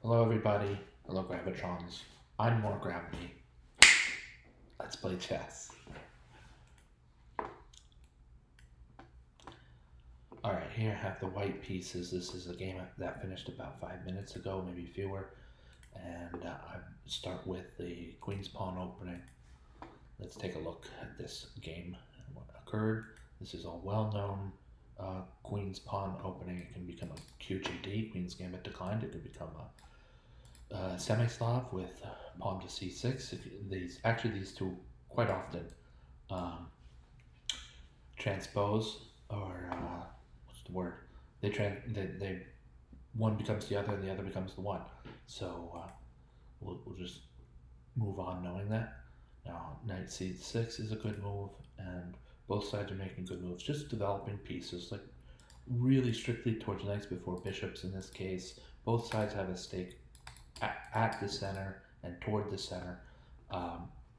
Hello, everybody. Hello, Gravitrons. I'm more Gravity. Let's play chess. Alright, here I have the white pieces. This is a game that finished about 5 minutes ago, maybe fewer. And I start with the Queen's Pawn opening. Let's take a look at this game and what occurred. This is all well known. Queen's Pawn opening. It can become a QGD, Queen's Gambit declined. It could become a semi-Slav with pawn to c6. These two quite often um, transpose, or what's the word? They one becomes the other and the other becomes the one. So we'll just move on knowing that. Now knight c6 is a good move, and both sides are making good moves, just developing pieces, like really strictly towards knights before bishops in this case. Both sides have a stake at the center and toward the center.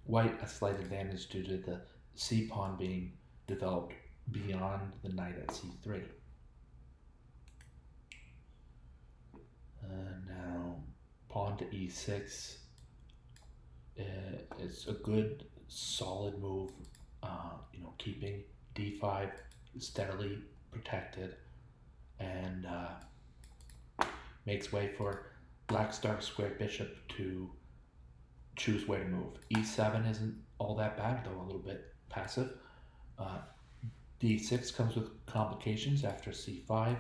White a slight advantage due to the c pawn being developed beyond the knight at c3. Now pawn to e6. It's a good solid move, keeping d5 steadily protected, and makes way for Black's dark squared bishop to choose where to move. E7 isn't all that bad, though a little bit passive. D6 comes with complications after c5,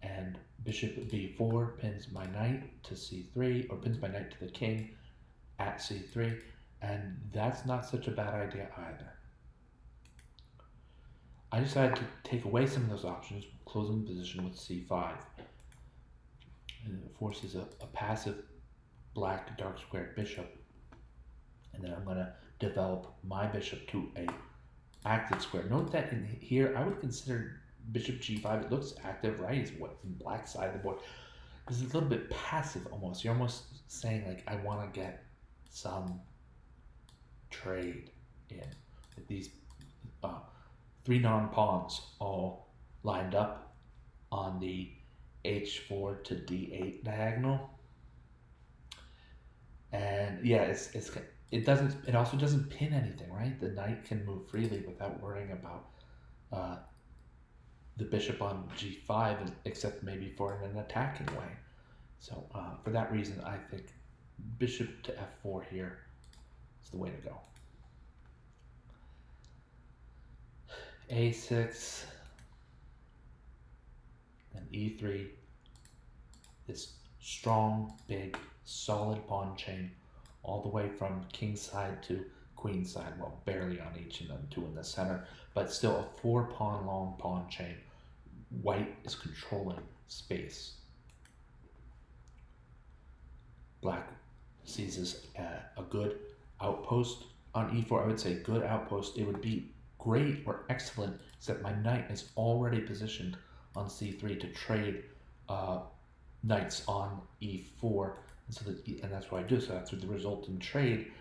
and bishop b4 pins my knight to c3, or pins my knight to the king at c3, and that's not such a bad idea either. I decided to take away some of those options, closing the position with c5. And it forces a passive black dark squared bishop, and then I'm going to develop my bishop to a active square. Note that in here I would consider bishop g5. It looks active, right? It's what's in black side of the board. This is a little bit passive almost. You're almost saying, like, I want to get some trade in. With these three non-pawns all lined up on the h4 to d8 diagonal. And yeah, it also doesn't pin anything, right? The knight can move freely without worrying about the bishop on g5, except maybe for an attacking way. So for that reason, I think bishop to f4 here is the way to go. a6 and e3. This strong, big, solid pawn chain all the way from king side to queen side. Well, barely on each, and then two in the center, but still a 4-pawn long pawn chain. White is controlling space. Black sees this a good outpost on e4. I would say good outpost. It would be great or excellent, except my knight is already positioned on c3 to trade knights on e4, and that's what I do. So that's what the resulting trade.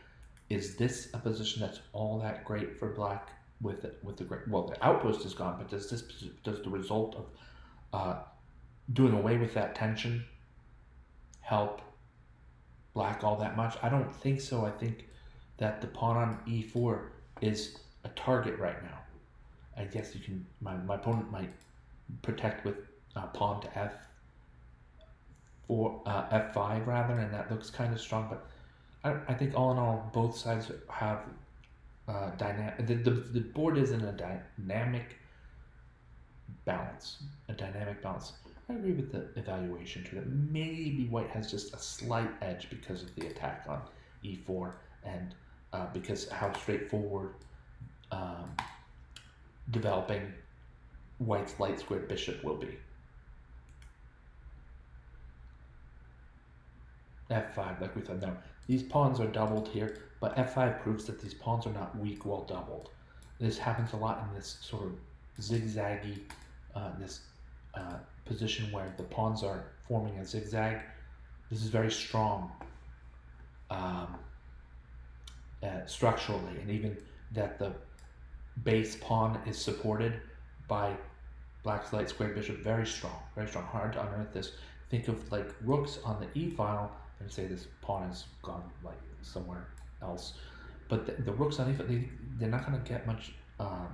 Is this a position that's all that great for black? With the great, well, the outpost is gone, but does the result of doing away with that tension help black all that much? I don't think so. I think that the pawn on e4 is a target right now. I guess you can. My opponent might protect with pawn to f5 rather, and that looks kind of strong. But I think all in all, both sides have dynamic. The board is in a dynamic balance. I agree with the evaluation too, that maybe white has just a slight edge because of the attack on e4, and because how straightforward developing white's light squared bishop will be. f5, like we said. Now, these pawns are doubled here, but f5 proves that these pawns are not weak while doubled. This happens a lot in this sort of zigzaggy, position where the pawns are forming a zigzag. This is very strong structurally, and even that the base pawn is supported by black's light squared bishop. Very strong, hard to unearth this. think of like rooks on the e file, and say this pawn has gone like somewhere else, but the rooks on e file, they're not going to get much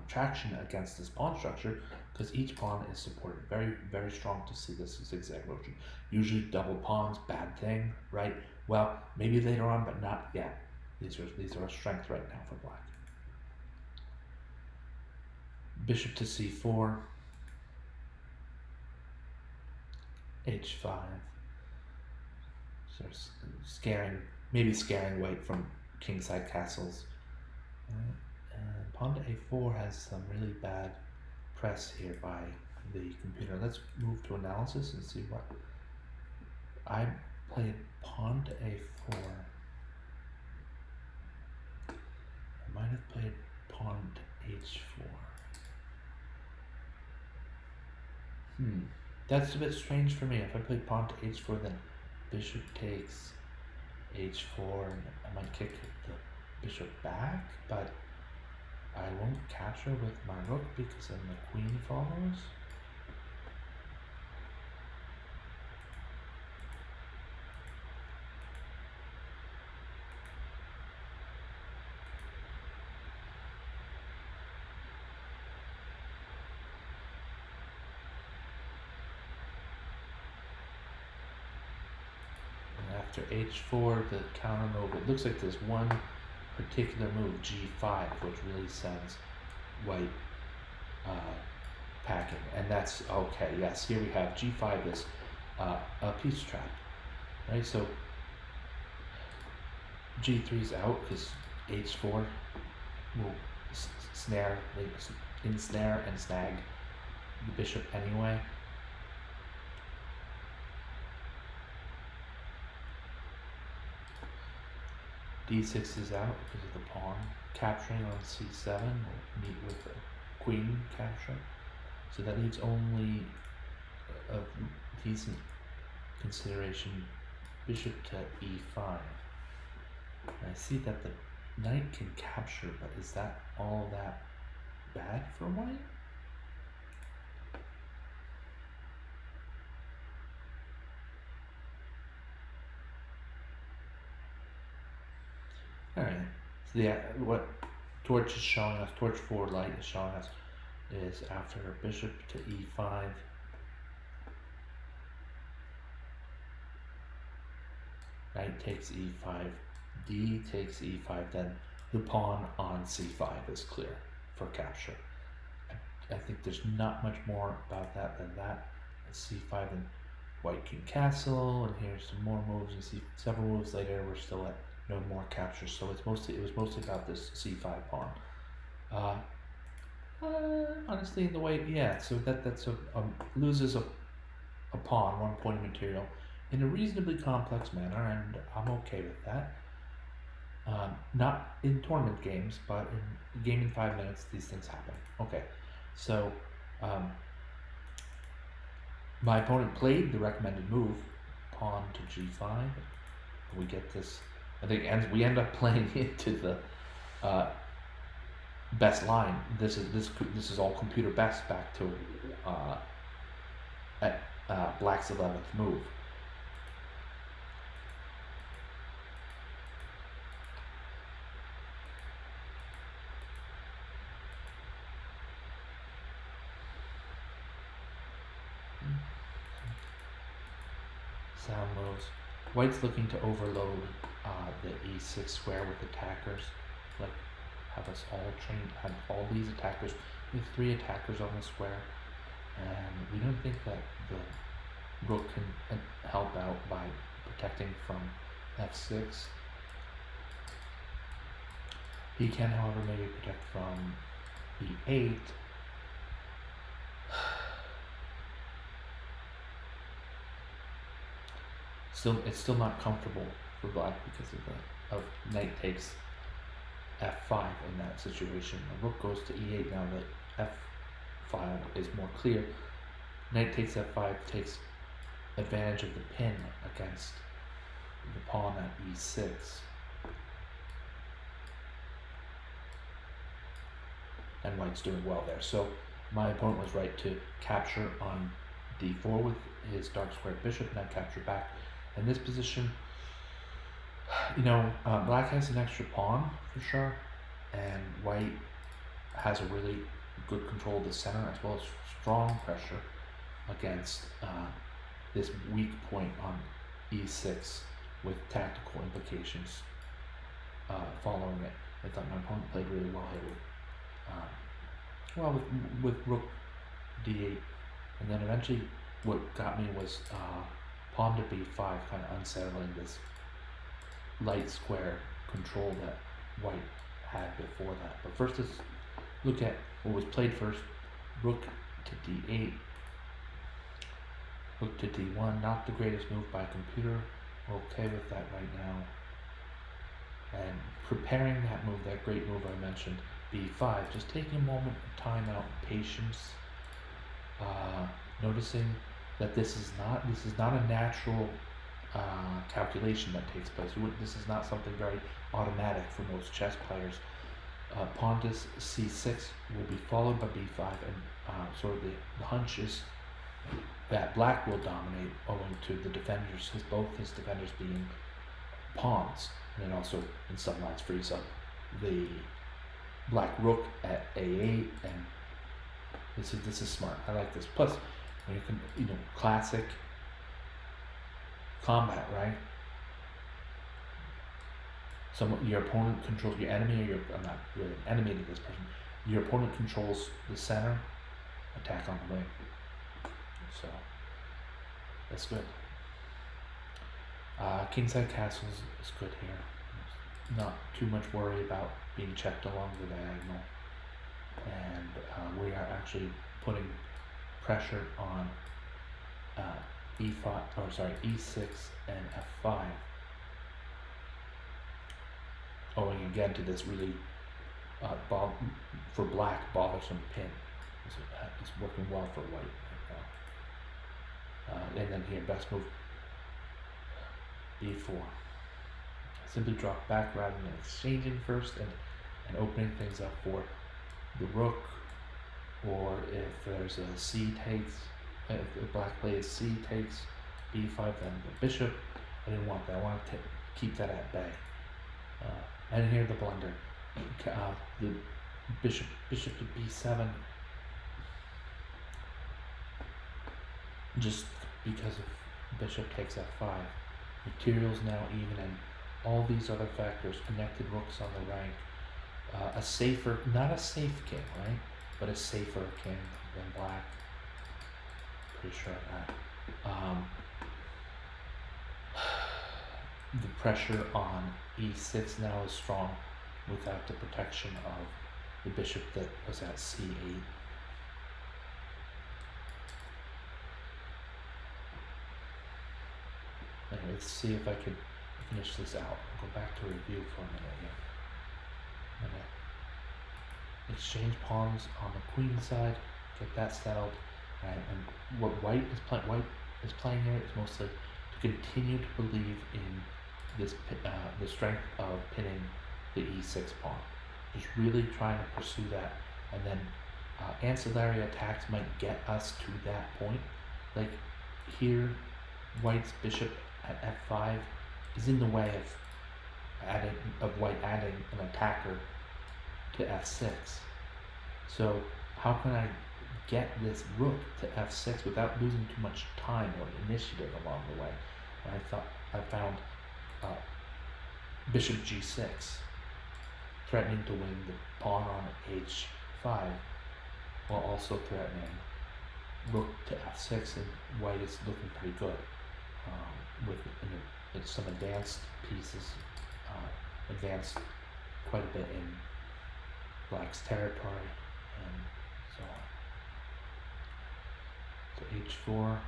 traction against this pawn structure because each pawn is supported. Very, very strong to see this zigzag motion. Usually double pawns, bad thing, right? Well, maybe later on, but not yet. These are a strength right now for black. Bishop to c4, h5. So maybe scaring white from kingside castles. And pawn to a4 has some really bad press here by the computer. Let's move to analysis and see what I played. Pawn to a4. I might have played pawn to h4. That's a bit strange for me. If I played pawn to h4, then bishop takes h4, and I might kick the bishop back, but I won't capture with my rook because then the queen follows. After h4, the counter move, it looks like there's one particular move, g5, which really sends white packing. And that's okay. Yes, here we have g5 is a piece trap, right? So g3 is out because h4 will ensnare and snag the bishop anyway. d6 is out because of the pawn capturing on c7 will meet with the queen capture. So that leaves only a decent consideration, bishop to e5. And I see that the knight can capture, but is that all that bad for white? Alright, so what torch is showing us, torch 4 light is showing us, is after bishop to e5, knight takes e5, d takes e5, then the pawn on c5 is clear for capture. I think there's not much more about that than that. c5 and white can castle, and here's some more moves. You see several moves later, we're still at no more capture, so it was mostly about this c5 pawn. Honestly, in the way, yeah. So that's loses a pawn, 1 point of material, in a reasonably complex manner, and I'm okay with that. Not in tournament games, but in a game in 5 minutes, these things happen. Okay, so my opponent played the recommended move, pawn to g5. We get this. I think we end up playing into the best line. This is all computer best back to black's 11th move. Sound moves. White's looking to overload the e6 square with attackers, like have us all trained, have all these attackers. We have 3 attackers on the square, and we don't think that the rook can help out by protecting from f6. He can, however, maybe protect from e8. It's still not comfortable for black because of knight takes f5 in that situation. The rook goes to e8 now that f file is more clear. Knight takes f5 takes advantage of the pin against the pawn at e6. And white's doing well there. So my opponent was right to capture on d4 with his dark square bishop, knight capture back. In this position, black has an extra pawn for sure, and white has a really good control of the center as well as strong pressure against this weak point on e6 with tactical implications following it. I thought my opponent played really well here with rook d8, and then eventually what got me was pawn to b5, kind of unsettling this light square control that white had before that. But first, let's look at what was played first. Rook to d8, rook to d1. Not the greatest move by computer. We're okay with that right now. And preparing that move, that great move I mentioned, b5, just taking a moment of time out, patience, noticing that this is not a natural calculation that takes place. This is not something very automatic for most chess players. Pawn to c6 will be followed by b5, and sort of the hunch is that black will dominate owing to the defenders, both his defenders being pawns, and then also in some lines frees up the black rook at a8, and this is smart. I like this. Plus, when you can, classic combat, right? Your opponent controls your enemy, or I'm not really an enemy to this person. Your opponent controls the center, attack on the wing. So that's good. Kingside castles is good here. Not too much worry about being checked along the diagonal, and we are actually putting pressure on e6 and f5, owing again to this really for black bothersome pin. It's working well for white right now. And then here, best move b4. Simply drop back rather than exchanging first and opening things up for the rook, or if there's a c takes, if black plays c takes b5, then the bishop. I didn't want that. I wanted to keep that at bay. And here the blunder, the bishop to b7, just because of bishop takes f5. Materials now even, and all these other factors, connected rooks on the rank, not a safe king, right? But a safer king than black. Pretty sure of that. The pressure on e6 now is strong without the protection of the bishop that was at c8. Anyway, let's see if I could finish this out. I'll go back to review for a minute here. I'm gonna exchange pawns on the queen side, get that settled. And what white is playing here is mostly to continue to believe in this the strength of pinning the e6 pawn. Just really trying to pursue that, and then ancillary attacks might get us to that point. Like here, white's bishop at f5 is in the way of white adding an attacker to f6. So how can I get this rook to f6 without losing too much time or initiative along the way? And I found bishop g6 threatening to win the pawn on h5, while also threatening rook to f6, and white is looking pretty good with some advanced pieces, advanced quite a bit in black's territory, and so on. So h4,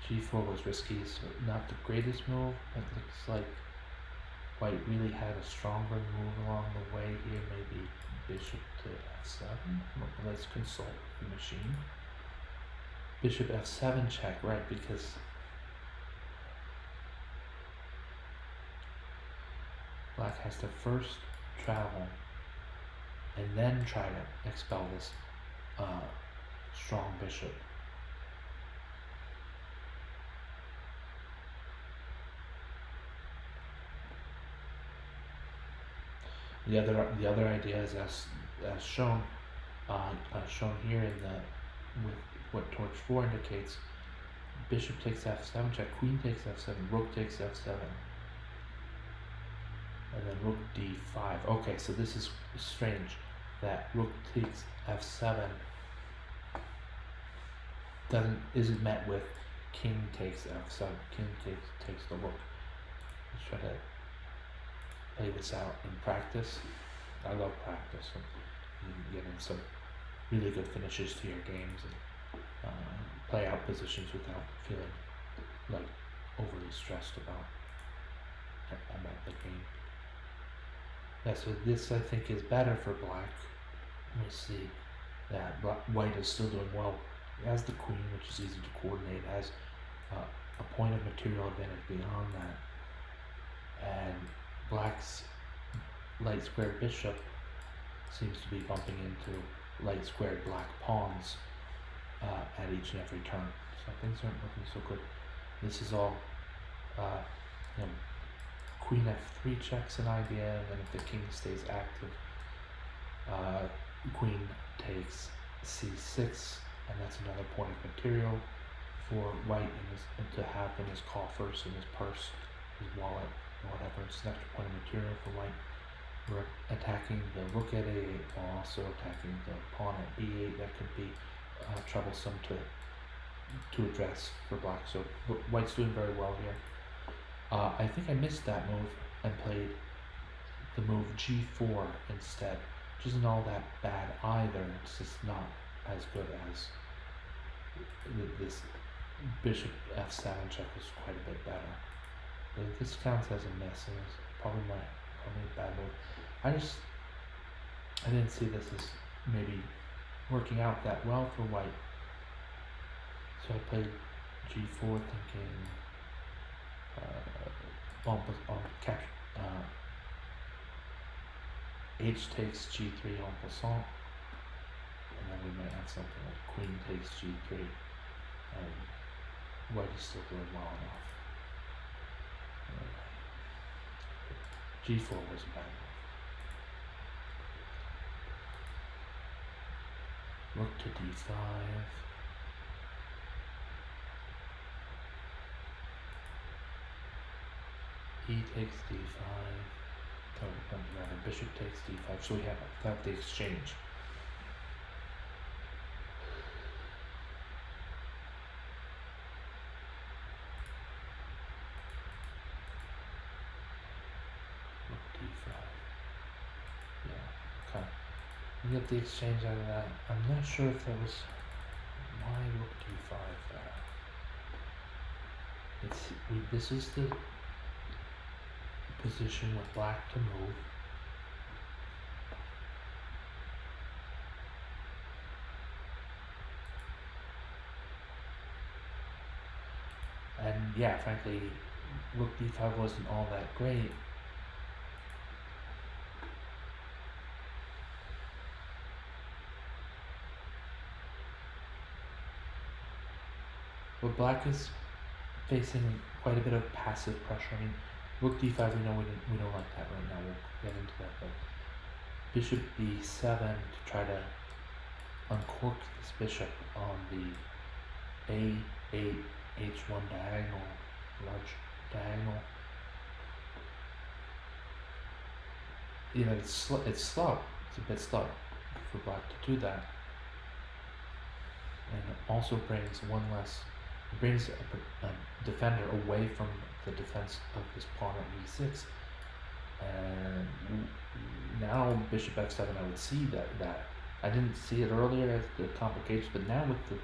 g4 was risky, so not the greatest move. It looks like white really had a stronger move along the way here, maybe bishop to f7. Let's consult the machine. Bishop f7 check, right, because black has to first travel and then try to expel this strong bishop. The other idea is as shown shown here in the with what torch 4 indicates. Bishop takes f7 check, queen takes f7, rook takes f7, and then rook d5. Okay, so this is strange that rook takes f7 isn't met with king takes f7. King takes the rook. Let's try to play this out in practice. I love practice. You can get in some really good finishes to your games and play out positions without feeling like overly stressed about the game. Yeah, so this I think is better for black. We see that white is still doing well. It has the queen, which is easy to coordinate. It has a point of material advantage beyond that. And black's light squared bishop seems to be bumping into light squared black pawns at each and every turn. So things aren't looking so good. This is all, queen f3 checks an idea, and then if the king stays active, queen takes c6, and that's another point of material for white to have in his coffers, in his purse, his wallet, or whatever. It's an extra point of material for white. We're attacking the rook at a8 while also attacking the pawn at b8. That could be troublesome to address for black. So white's doing very well here. I think I missed that move and played the move g4 instead, which isn't all that bad either. It's just not as good as this bishop f7 check was quite a bit better. But this counts as a miss, and it's probably a bad move. I didn't see this as maybe working out that well for white. So I played g4 thinking h takes g3 en passant, and then we might have something like queen takes g3, and white is still doing well enough. g4 was a bad move. Rook to d5. E takes d5. Rather, bishop takes d5. So we have the exchange. Rook d5. Yeah, okay. We get the exchange out of that. I'm not sure if that was why rook d5 there. This is the position with black to move. And yeah, frankly, rook d5 wasn't all that great. But black is facing quite a bit of passive pressure. I mean, rook d5, we know we don't like that right now. We'll get into that. But bishop b7 to try to uncork this bishop on the a8 h1 diagonal, large diagonal. It's slow. It's a bit slow for black to do that, and it also brings a defender away from the defense of his pawn at e6. And now bishop f7, I would see that I didn't see it earlier as the complications, but now with the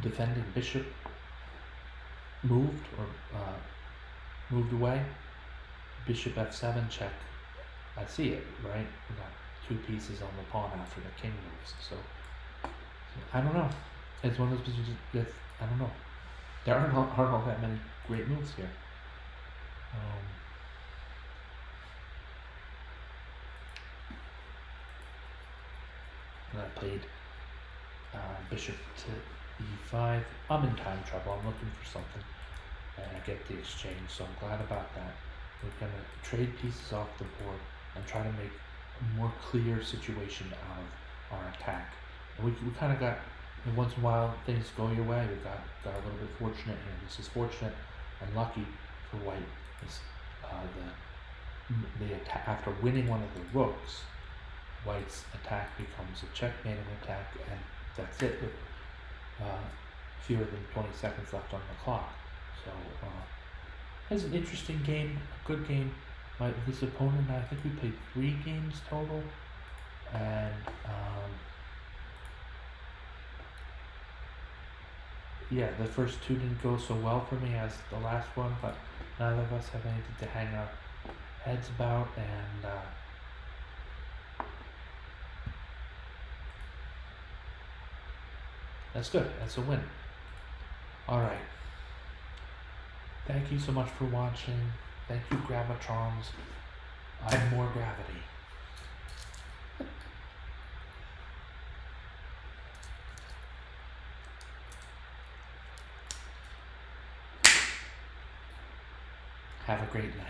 defending bishop moved away, bishop f7 check. I see it, right? We got two pieces on the pawn after the king moves. So I don't know. It's one of those positions that I don't know. There aren't all that many great moves here. And I played bishop to e5. I'm in time trouble. I'm looking for something, and I get the exchange, so I'm glad about that. We're going to trade pieces off the board and try to make a more clear situation out of our attack. And we kind of got, and once in a while things go your way. We got a little bit fortunate here. This is fortunate and lucky for white. Is the attack, after winning one of the rooks, white's attack becomes a checkmating attack, and that's it with fewer than 20 seconds left on the clock. So it's an interesting game, a good game. This opponent and I think we played 3 games total, and yeah, the first 2 didn't go so well for me as the last one, but neither of us have anything to hang our heads about, and that's good. That's a win. Alright. Thank you so much for watching. Thank you, Gravitrons. I'm more gravity. Have a great night.